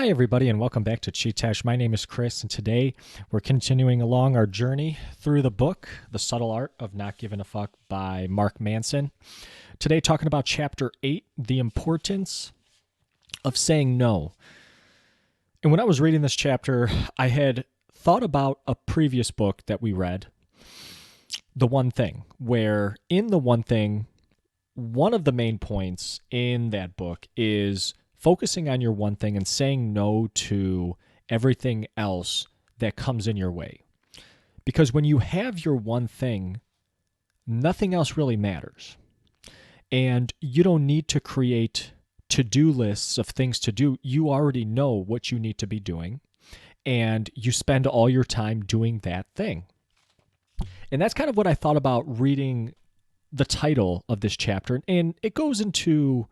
Hi, everybody, and welcome back to Chee-Tash. My name is Chris, and today we're continuing along our journey through the book, The Subtle Art of Not Giving a Fuck by Mark Manson. Today, talking about Chapter 8, The Importance of Saying No. And when I was reading this chapter, I had thought about a previous book that we read, The One Thing, where in The One Thing, one of the main points in that book is focusing on your one thing and saying no to everything else that comes in your way. Because when you have your one thing, nothing else really matters. And you don't need to create to-do lists of things to do. You already know what you need to be doing, and you spend all your time doing that thing. And that's kind of what I thought about reading the title of this chapter. And it goes into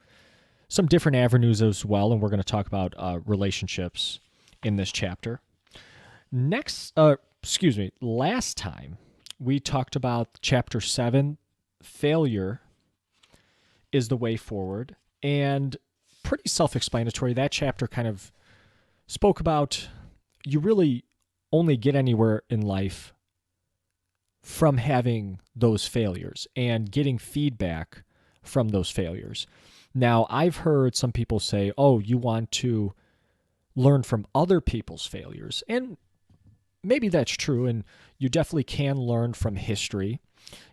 some different avenues as well, and we're going to talk about relationships in this chapter. Last time we talked about Chapter 7, Failure is the Way Forward, and pretty self-explanatory. That chapter kind of spoke about you really only get anywhere in life from having those failures and getting feedback from those failures. Now, I've heard some people say, oh, you want to learn from other people's failures. And maybe that's true. And you definitely can learn from history,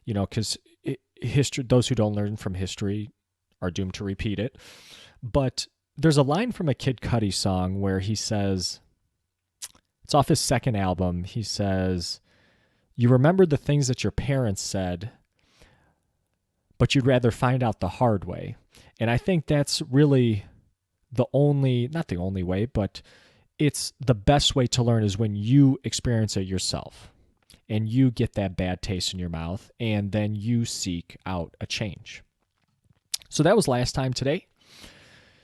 because history, those who don't learn from history are doomed to repeat it. But there's a line from a Kid Cudi song where he says, it's off his second album. He says, you remember the things that your parents said, but you'd rather find out the hard way. And I think that's really not the only way, but it's the best way to learn is when you experience it yourself and you get that bad taste in your mouth and then you seek out a change. So that was last time. Today,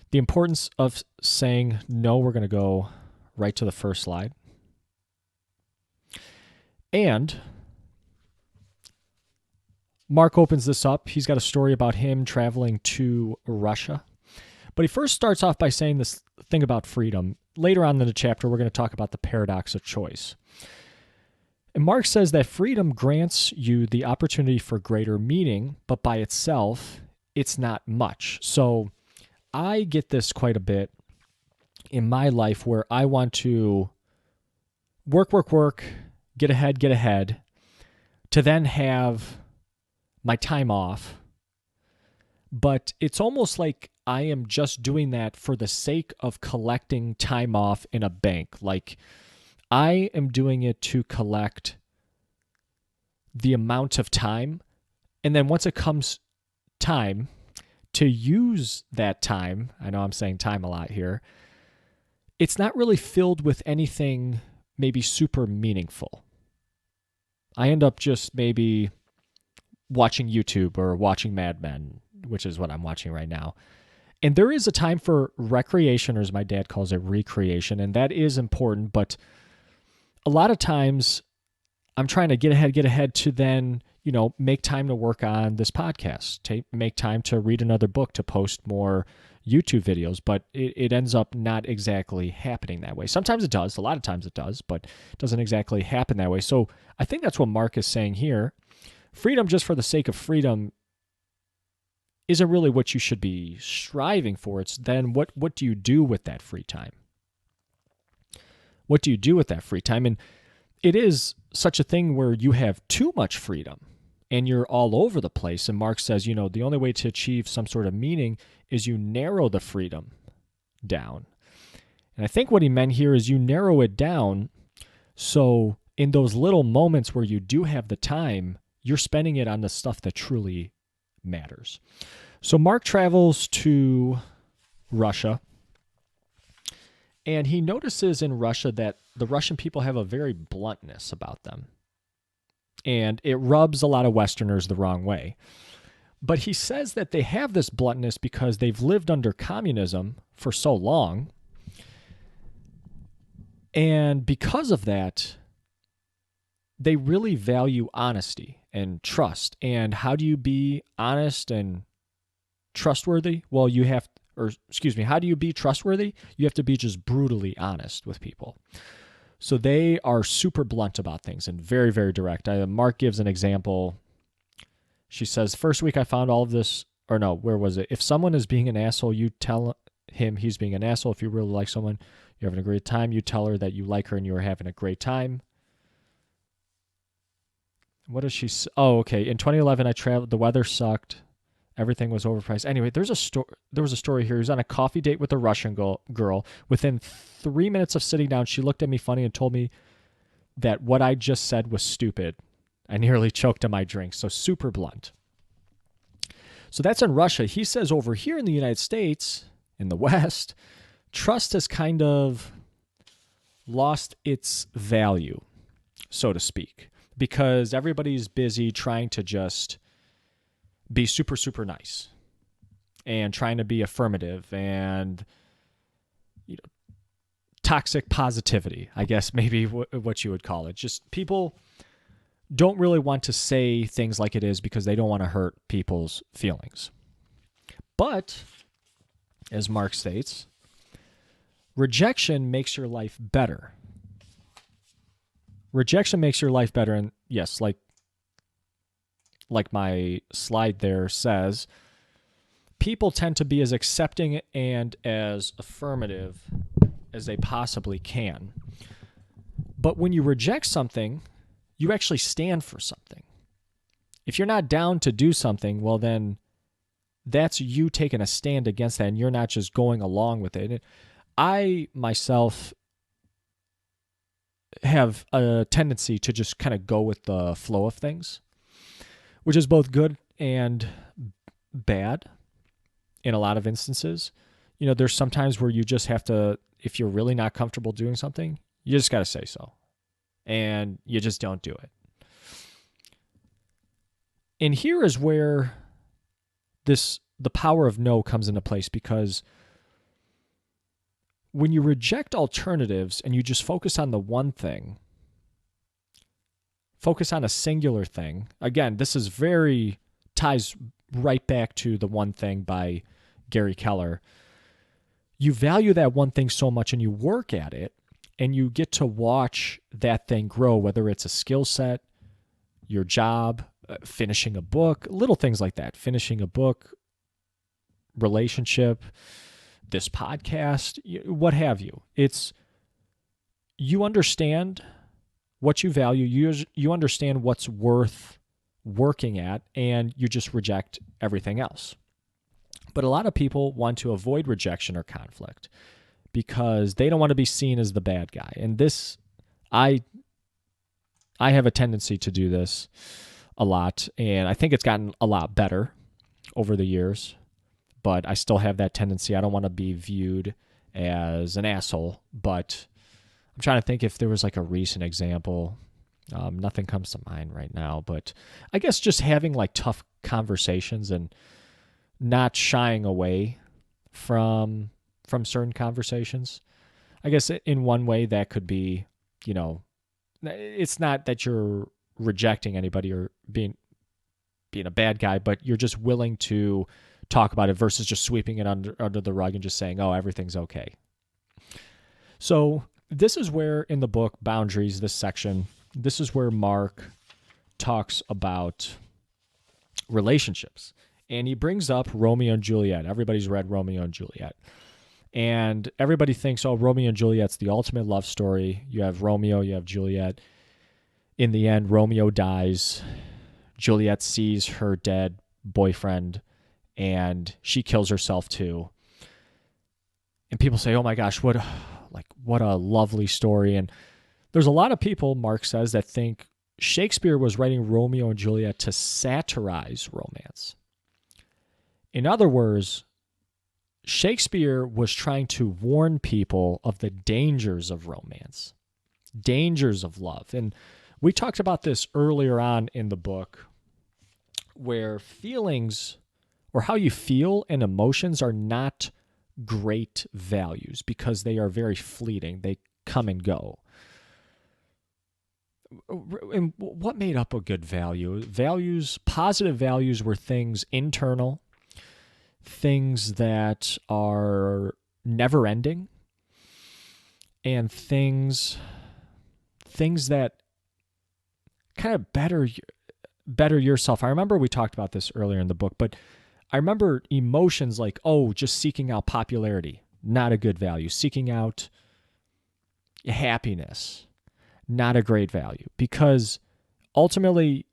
the importance of saying no. We're going to go right to the first slide. And Mark opens this up. He's got a story about him traveling to Russia. But he first starts off by saying this thing about freedom. Later on in the chapter, we're going to talk about the paradox of choice. And Mark says that freedom grants you the opportunity for greater meaning, but by itself, it's not much. So I get this quite a bit in my life where I want to work, get ahead, to then have my time off, but it's almost like I am just doing that for the sake of collecting time off in a bank. Like I am doing it to collect the amount of time, and then once it comes time to use that time, I know I'm saying time a lot here, it's not really filled with anything maybe super meaningful. I end up just maybe watching YouTube or watching Mad Men, which is what I'm watching right now. And there is a time for recreation, or as my dad calls it, recreation, and that is important. But a lot of times I'm trying to get ahead to then, make time to work on this podcast, make time to read another book, to post more YouTube videos, but it ends up not exactly happening that way. Sometimes it does, a lot of times it does, but it doesn't exactly happen that way. So I think that's what Mark is saying here. Freedom just for the sake of freedom isn't really what you should be striving for. It's then what do you do with that free time? What do you do with that free time? And it is such a thing where you have too much freedom and you're all over the place. And Mark says, the only way to achieve some sort of meaning is you narrow the freedom down. And I think what he meant here is you narrow it down so in those little moments where you do have the time, you're spending it on the stuff that truly matters. So Mark travels to Russia, and he notices in Russia that the Russian people have a very bluntness about them. And it rubs a lot of Westerners the wrong way. But he says that they have this bluntness because they've lived under communism for so long. And because of that, they really value honesty and trust. And how do you be honest and trustworthy? Well, you have or excuse me, how do you be trustworthy? You have to be just brutally honest with people. So they are super blunt about things and very, very direct. Mark gives an example. She says, first week I found all of this, or no, where was it? If someone is being an asshole, you tell him he's being an asshole. If you really like someone, you're having a great time, you tell her that you like her and you are having a great time. What does she say? Oh, okay. In 2011, I traveled. The weather sucked. Everything was overpriced. Anyway, there was a story here. He was on a coffee date with a Russian girl. Within 3 minutes of sitting down, she looked at me funny and told me that what I just said was stupid. I nearly choked on my drink. So super blunt. So that's in Russia. He says over here in the United States, in the West, trust has kind of lost its value, so to speak, because everybody's busy trying to just be super, super nice and trying to be affirmative and, toxic positivity, I guess maybe what you would call it. Just people don't really want to say things like it is because they don't want to hurt people's feelings. But, as Mark states, rejection makes your life better. Rejection makes your life better. And yes, like my slide there says, people tend to be as accepting and as affirmative as they possibly can. But when you reject something, you actually stand for something. If you're not down to do something, well, then that's you taking a stand against that, and you're not just going along with it. I, myself, have a tendency to just kind of go with the flow of things, which is both good and bad in a lot of instances. There's sometimes where you just have to, if you're really not comfortable doing something, you just got to say so. And you just don't do it. And here is where the power of no comes into place, because when you reject alternatives and you just focus on the one thing, focus on a singular thing. Again, this is ties right back to The One Thing by Gary Keller. You value that one thing so much and you work at it, and you get to watch that thing grow, whether it's a skill set, your job, finishing a book, little things like that, finishing a book, relationship, this podcast, what have you. You understand what you value, you understand what's worth working at, and you just reject everything else. But a lot of people want to avoid rejection or conflict because they don't want to be seen as the bad guy. And this, I have a tendency to do this a lot, and I think it's gotten a lot better over the years, but I still have that tendency. I don't want to be viewed as an asshole, but I'm trying to think if there was like a recent example. Nothing comes to mind right now, but I guess just having like tough conversations and not shying away from certain conversations. I guess in one way that could be, it's not that you're rejecting anybody or being a bad guy, but you're just willing to talk about it versus just sweeping it under the rug and just saying, oh, everything's okay. So this is where in the book Boundaries, this section, this is where Mark talks about relationships. And he brings up Romeo and Juliet. Everybody's read Romeo and Juliet. And everybody thinks, oh, Romeo and Juliet's the ultimate love story. You have Romeo, you have Juliet. In the end, Romeo dies. Juliet sees her dead boyfriend, and she kills herself too. And people say, oh my gosh, what a lovely story. And there's a lot of people, Mark says, that think Shakespeare was writing Romeo and Juliet to satirize romance. In other words, Shakespeare was trying to warn people of the dangers of romance, dangers of love. And we talked about this earlier on in the book, where feelings or how you feel and emotions are not great values because they are very fleeting. They come and go. And what made up a good value? Positive values were things internal, things that are never ending, and things that kind of better yourself. I remember we talked about this earlier in the book, but I remember emotions like, just seeking out popularity, not a good value. Seeking out happiness, not a great value, because ultimately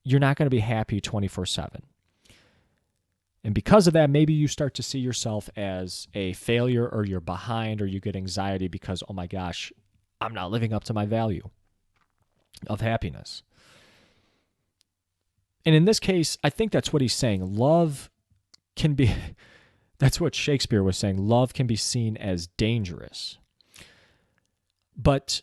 you're not going to be happy 24/7. And because of that, maybe you start to see yourself as a failure, or you're behind, or you get anxiety because, oh my gosh, I'm not living up to my value of happiness. And in this case, I think that's what he's saying. Love can be, that's what Shakespeare was saying. Love can be seen as dangerous. But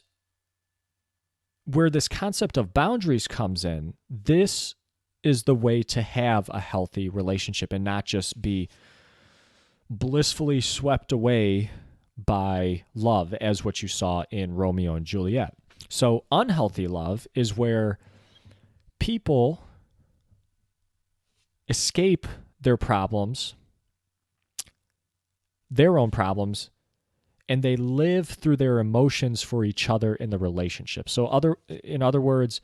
where this concept of boundaries comes in, this is the way to have a healthy relationship and not just be blissfully swept away by love, as what you saw in Romeo and Juliet. So unhealthy love is where people escape their problems, their own problems, and they live through their emotions for each other in the relationship. So in other words,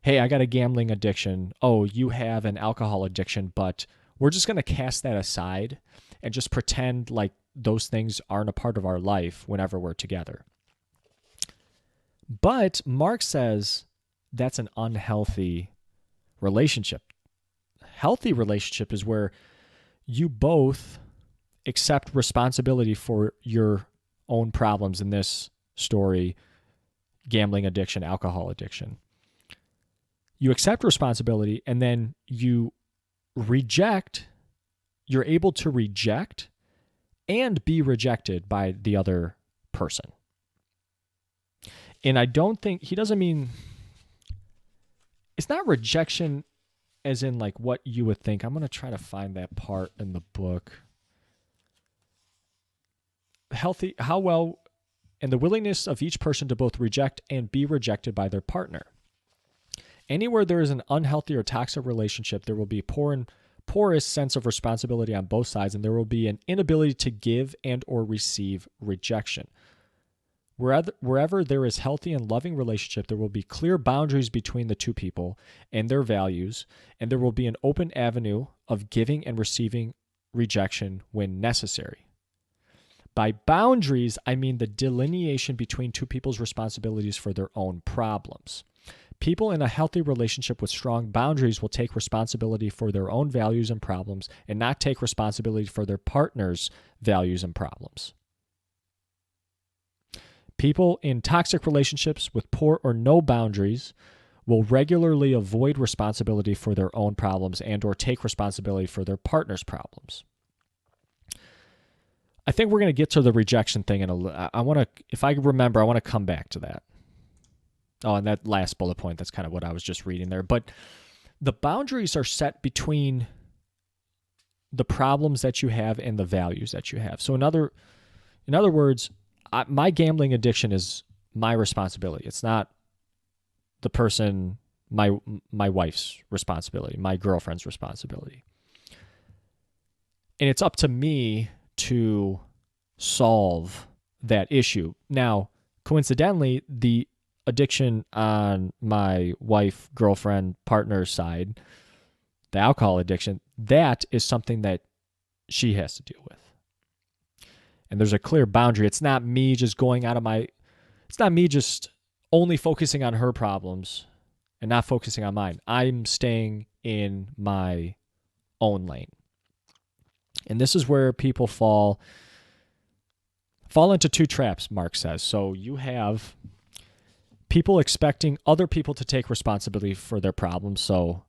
hey, I got a gambling addiction. Oh, you have an alcohol addiction, but we're just going to cast that aside and just pretend like those things aren't a part of our life whenever we're together. But Mark says that's an unhealthy relationship. Healthy relationship is where you both accept responsibility for your own problems. In this story, gambling addiction, alcohol addiction. You accept responsibility, and then you're able to reject and be rejected by the other person. And I don't think, he doesn't mean, it's not rejection as in like what you would think. I'm going to try to find that part in the book. Healthy, how well, and the willingness of each person to both reject and be rejected by their partner. Anywhere there is an unhealthy or toxic relationship, there will be porous sense of responsibility on both sides, and there will be an inability to give and or receive rejection. Wherever there is healthy and loving relationship, there will be clear boundaries between the two people and their values, and there will be an open avenue of giving and receiving rejection when necessary. By boundaries, I mean the delineation between two people's responsibilities for their own problems. People in a healthy relationship with strong boundaries will take responsibility for their own values and problems and not take responsibility for their partner's values and problems. People in toxic relationships with poor or no boundaries will regularly avoid responsibility for their own problems and or take responsibility for their partner's problems. I think we're going to get to the rejection thing if I remember, I want to come back to that. Oh, and that last bullet point, that's kind of what I was just reading there. But the boundaries are set between the problems that you have and the values that you have. So in other words, my gambling addiction is my responsibility. It's not the person, my wife's responsibility, my girlfriend's responsibility. And it's up to me to solve that issue. Now, coincidentally, the addiction on my wife, girlfriend, partner's side, the alcohol addiction, that is something that she has to deal with. And there's a clear boundary. It's not me just it's not me just only focusing on her problems and not focusing on mine. I'm staying in my own lane. And this is where people fall into two traps, Mark says. So you have people expecting other people to take responsibility for their problems. So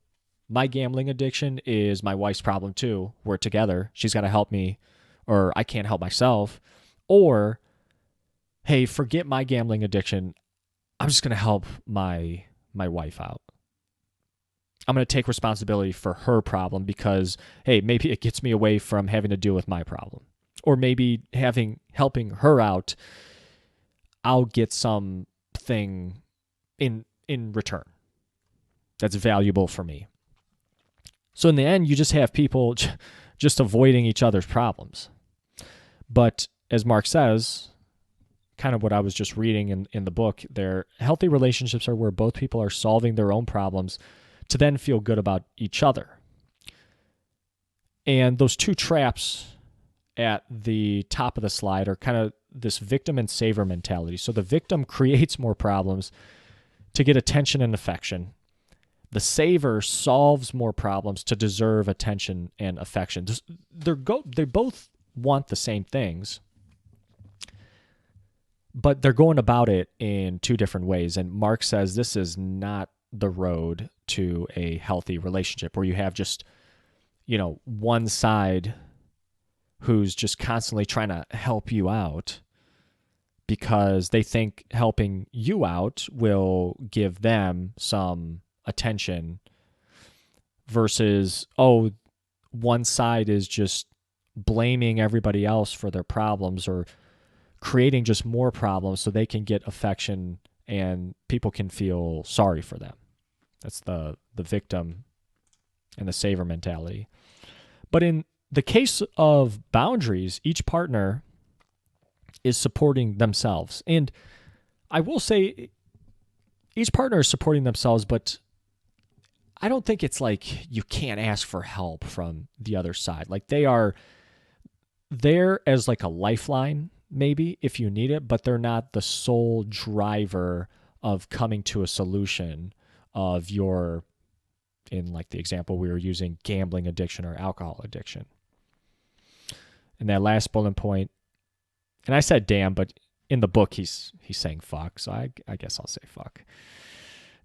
my gambling addiction is my wife's problem too. We're together. She's got to help me, or I can't help myself. Or, hey, forget my gambling addiction. I'm just going to help my wife out. I'm going to take responsibility for her problem because, hey, maybe it gets me away from having to deal with my problem. Or maybe helping her out, I'll get something in return that's valuable for me. So in the end, you just have people just avoiding each other's problems. But as Mark says, kind of what I was just reading in the book, their healthy relationships are where both people are solving their own problems to then feel good about each other. And those two traps at the top of the slide are kind of this victim and saver mentality. So the victim creates more problems to get attention and affection. The saver solves more problems to deserve attention and affection. They both want the same things, but they're going about it in two different ways. And Mark says this is not the road to a healthy relationship where you have just, one side who's just constantly trying to help you out because they think helping you out will give them some attention versus, one side is just blaming everybody else for their problems or creating just more problems so they can get affection and people can feel sorry for them. That's the victim and the saver mentality. But in the case of boundaries, each partner is supporting themselves. And I will say each partner is supporting themselves, but I don't think it's like you can't ask for help from the other side. Like they are there as like a lifeline, maybe, if you need it, but they're not the sole driver of coming to a solution of your, in like the example we were using, gambling addiction or alcohol addiction. And that last bullet point, and I said damn, but in the book he's saying fuck, so I guess I'll say fuck.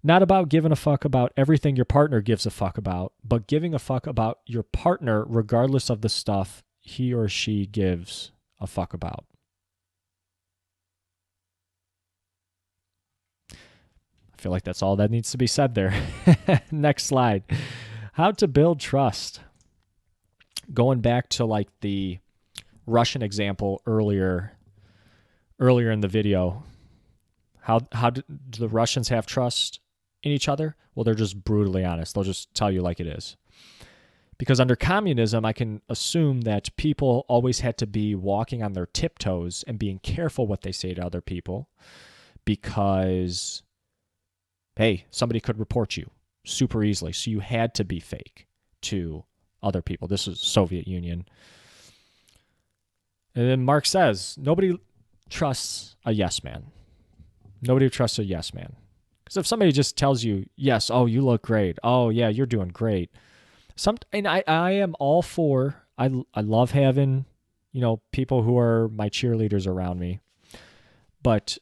Not about giving a fuck about everything your partner gives a fuck about, but giving a fuck about your partner regardless of the stuff he or she gives a fuck about. I feel like that's all that needs to be said there. Next slide. How to build trust. Going back to like the Russian example earlier in the video. How do the Russians have trust in each other? Well, they're just brutally honest. They'll just tell you like it is. Because under communism, I can assume that people always had to be walking on their tiptoes and being careful what they say to other people because, hey, somebody could report you super easily. So you had to be fake to other people. This is Soviet Union. And then Mark says, nobody trusts a yes man. Nobody trusts a yes man. Because if somebody just tells you, yes, oh, you look great. Oh, yeah, you're doing great. And I am all for, I love having, people who are my cheerleaders around me. But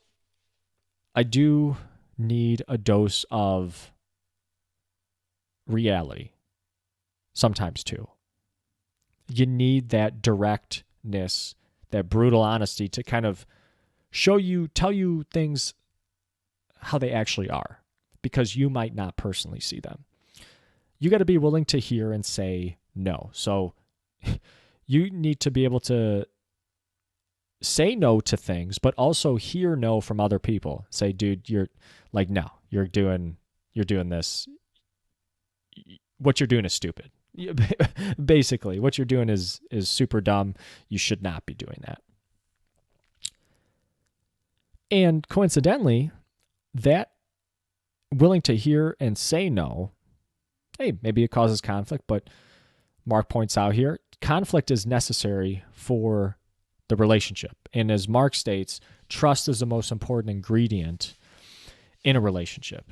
I do need a dose of reality sometimes too. You need that directness, that brutal honesty to kind of tell you things how they actually are, because you might not personally see them. You got to be willing to hear and say no. So you need to be able to say no to things, but also hear no from other people. Say, dude, you're like, no, you're doing this. What you're doing is stupid. Basically, what you're doing is super dumb. You should not be doing that. And coincidentally, that willing to hear and say no, hey, maybe it causes conflict, but Mark points out here, conflict is necessary for the relationship. And as Mark states, trust is the most important ingredient in a relationship.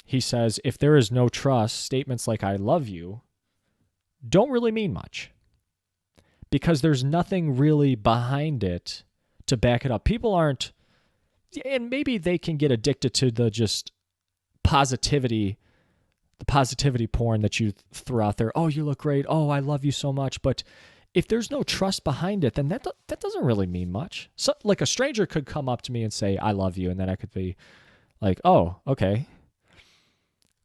He says, if there is no trust, statements like I love you don't really mean much because there's nothing really behind it to back it up. People aren't, and maybe they can get addicted to the just positivity, the positivity porn that you throw out there. Oh, you look great. Oh, I love you so much. But if there's no trust behind it, then that doesn't really mean much. So, like a stranger could come up to me and say, I love you. And then I could be like, oh, okay,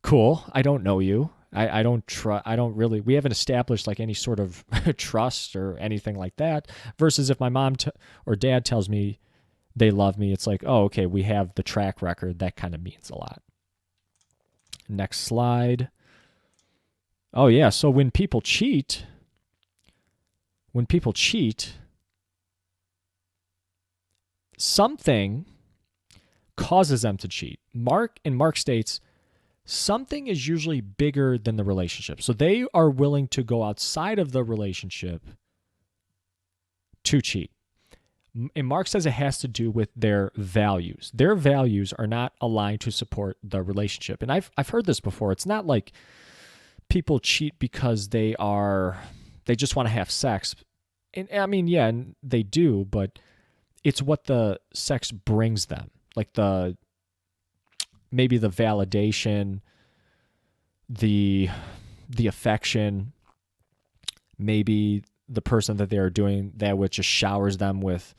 cool. I don't know you. I don't really, we haven't established like any sort of trust or anything like that. Versus if my mom or dad tells me they love me, it's like, oh, okay, we have the track record. That kind of means a lot. Next slide. Oh, yeah. So when people cheat, when people cheat, something causes them to cheat. Mark states something is usually bigger than the relationship. So they are willing to go outside of the relationship to cheat. And Mark says it has to do with their values. Their values are not aligned to support the relationship. And I've heard this before. It's not like people cheat because they just want to have sex. And I mean, yeah, and they do, but it's what the sex brings them. Like maybe the validation, the affection, maybe the person that they are doing that with just showers them with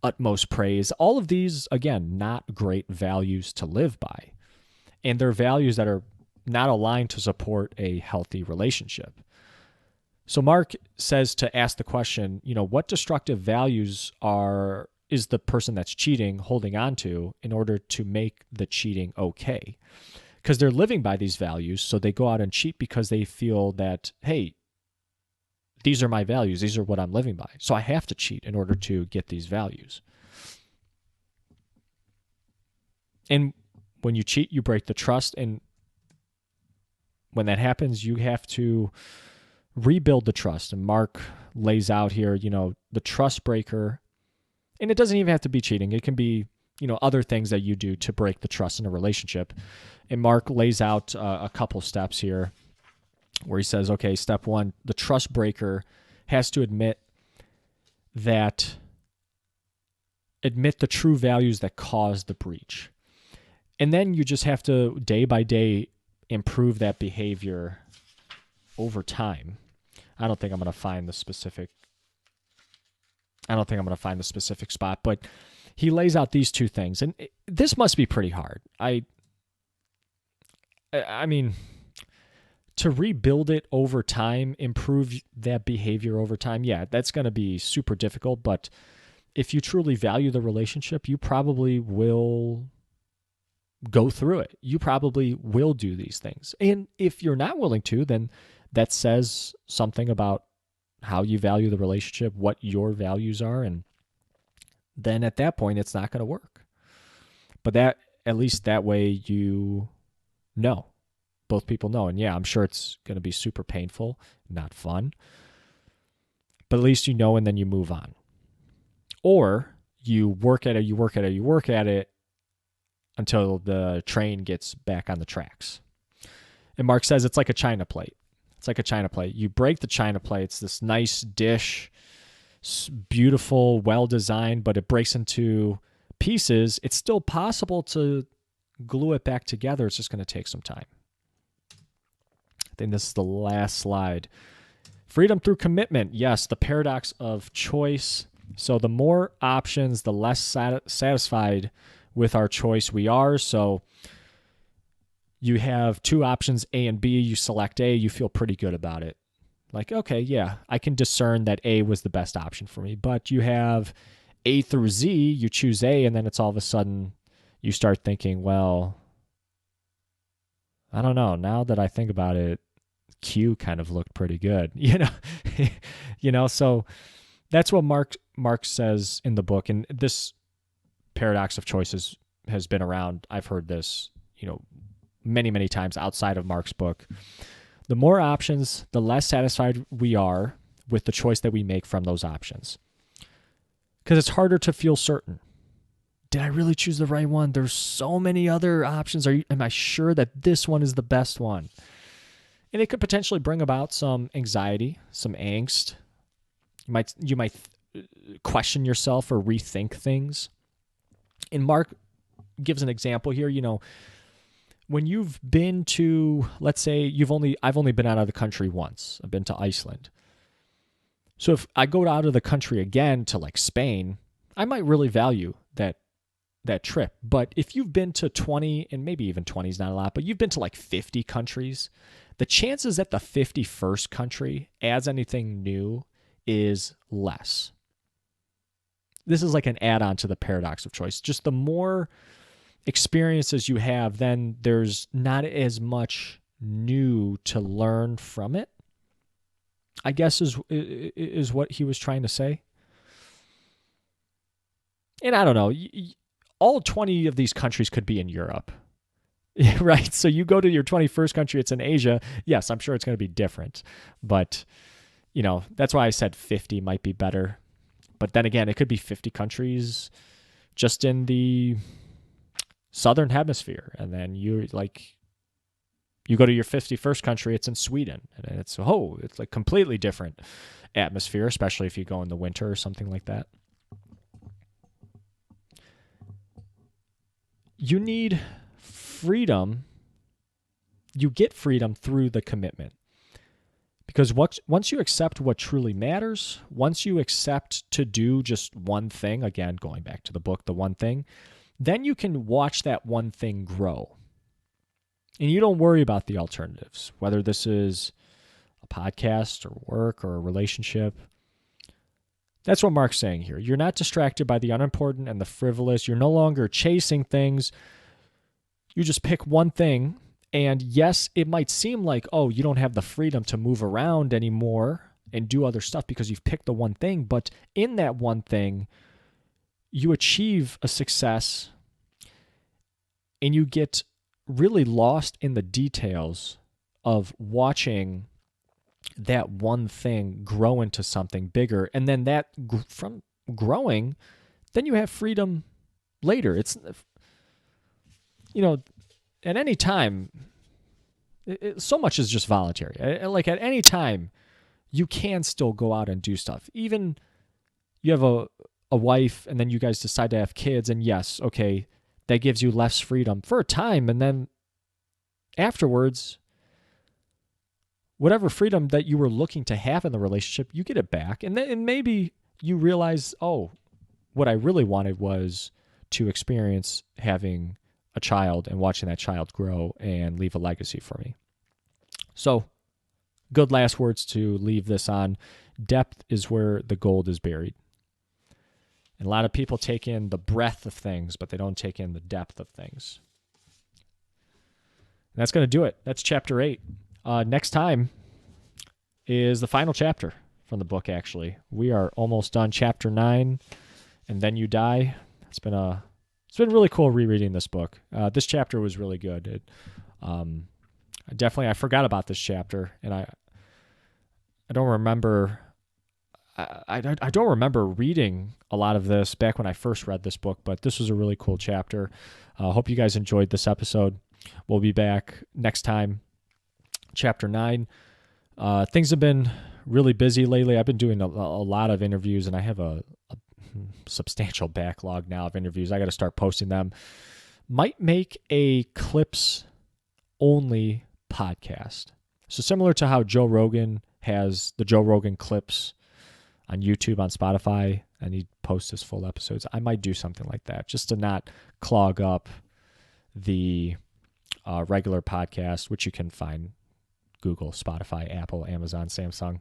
utmost praise. All of these, again, not great values to live by. And they're values that are not aligned to support a healthy relationship. So Mark says to ask the question, what destructive values is the person that's cheating holding on to in order to make the cheating okay? Because they're living by these values, so they go out and cheat because they feel that, hey, these are my values. These are what I'm living by. So I have to cheat in order to get these values. And when you cheat, you break the trust. And when that happens, you have to rebuild the trust. And Mark lays out here, the trust breaker. And it doesn't even have to be cheating. It can be, other things that you do to break the trust in a relationship. And Mark lays out a couple steps here, where he says, okay, step one, the trust breaker has to admit the true values that caused the breach. And then you just have to, day by day, improve that behavior over time. I don't think I'm going to find the specific spot, but he lays out these two things. And this must be pretty hard. I mean, to rebuild it over time, improve that behavior over time, yeah, that's going to be super difficult. But if you truly value the relationship, you probably will go through it. You probably will do these things. And if you're not willing to, then that says something about how you value the relationship, what your values are. And then at that point, it's not going to work. But at least that way you know. Both people know. And yeah, I'm sure it's going to be super painful, not fun. But at least you know, and then you move on. Or you work at it until the train gets back on the tracks. And Mark says it's like a china plate. You break the china plate. It's this nice dish, beautiful, well-designed, but it breaks into pieces. It's still possible to glue it back together. It's just going to take some time. I think this is the last slide. Freedom through commitment. Yes, the paradox of choice. So the more options, the less satisfied with our choice we are. So you have two options, A and B. You select A, you feel pretty good about it. Like, okay, yeah, I can discern that A was the best option for me. But you have A through Z, you choose A, and then it's all of a sudden you start thinking, well, I don't know. Now that I think about it, Q kind of looked pretty good, So that's what Mark says in the book, and this paradox of choices has been around. I've heard this, many, many times outside of Mark's book. The more options, the less satisfied we are with the choice that we make from those options, because it's harder to feel certain. Did I really choose the right one? There's so many other options. Am I sure that this one is the best one? And it could potentially bring about some anxiety, some angst. You might question yourself or rethink things. And Mark gives an example here. When you've been to, let's say I've only been out of the country once. I've been to Iceland. So if I go out of the country again to like Spain, I might really value that trip. But if you've been to 20, and maybe even 20 is not a lot, but you've been to like 50 countries, the chances that the 51st country adds anything new is less. This is like an add-on to the paradox of choice. Just the more experiences you have, then there's not as much new to learn from it. I guess is what he was trying to say. And I don't know, all 20 of these countries could be in Europe. Right? So you go to your 21st country, it's in Asia. Yes, I'm sure it's going to be different. But, that's why I said 50 might be better. But then again, it could be 50 countries just in the southern hemisphere. And then you go to your 51st country, it's in Sweden. And it's like completely different atmosphere, especially if you go in the winter or something like that. You need freedom. You get freedom through the commitment. Because once you accept what truly matters, once you accept to do just one thing, again, going back to the book, The One Thing, then you can watch that one thing grow. And you don't worry about the alternatives, whether this is a podcast or work or a relationship. That's what Mark's saying here. You're not distracted by the unimportant and the frivolous. You're no longer chasing things. You just pick one thing. And yes, it might seem like, you don't have the freedom to move around anymore and do other stuff because you've picked the one thing. But in that one thing, you achieve a success and you get really lost in the details of watching that one thing grow into something bigger. And then that from growing, then you have freedom later. It's, at any time, so much is just voluntary. Like at any time, you can still go out and do stuff. Even you have a wife and then you guys decide to have kids, and yes, okay, that gives you less freedom for a time. And then afterwards, whatever freedom that you were looking to have in the relationship, you get it back. And then maybe you realize, what I really wanted was to experience having a child and watching that child grow and leave a legacy for me. So, good last words to leave this on. Depth is where the gold is buried. And a lot of people take in the breadth of things, but they don't take in the depth of things. And that's going to do it. That's chapter 8. Next time is the final chapter from the book, actually. We are almost done. Chapter 9, and then you die. It's been really cool rereading this book. This chapter was really good. I forgot about this chapter, and I don't remember. I don't remember reading a lot of this back when I first read this book, but this was a really cool chapter. Hope you guys enjoyed this episode. We'll be back next time. Chapter 9. Things have been really busy lately. I've been doing a lot of interviews, and I have a substantial backlog now of interviews. I got to start posting them. Might make a clips only podcast. So similar to how Joe Rogan has the Joe Rogan clips on YouTube, on Spotify, and he posts his full episodes, I might do something like that just to not clog up the regular podcast, which you can find Google, Spotify, Apple, Amazon, Samsung.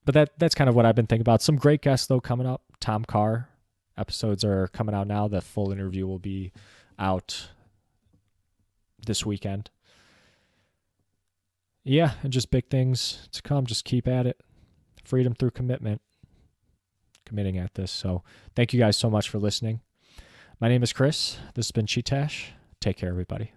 But that's kind of what I've been thinking about. Some great guests, though, coming up. Tom Carr episodes are coming out now. The full interview will be out this weekend. Yeah, and just big things to come. Just keep at it. Freedom through commitment. Committing at this. So thank you guys so much for listening. My name is Chris. This has been Chee-Tash. Take care, everybody.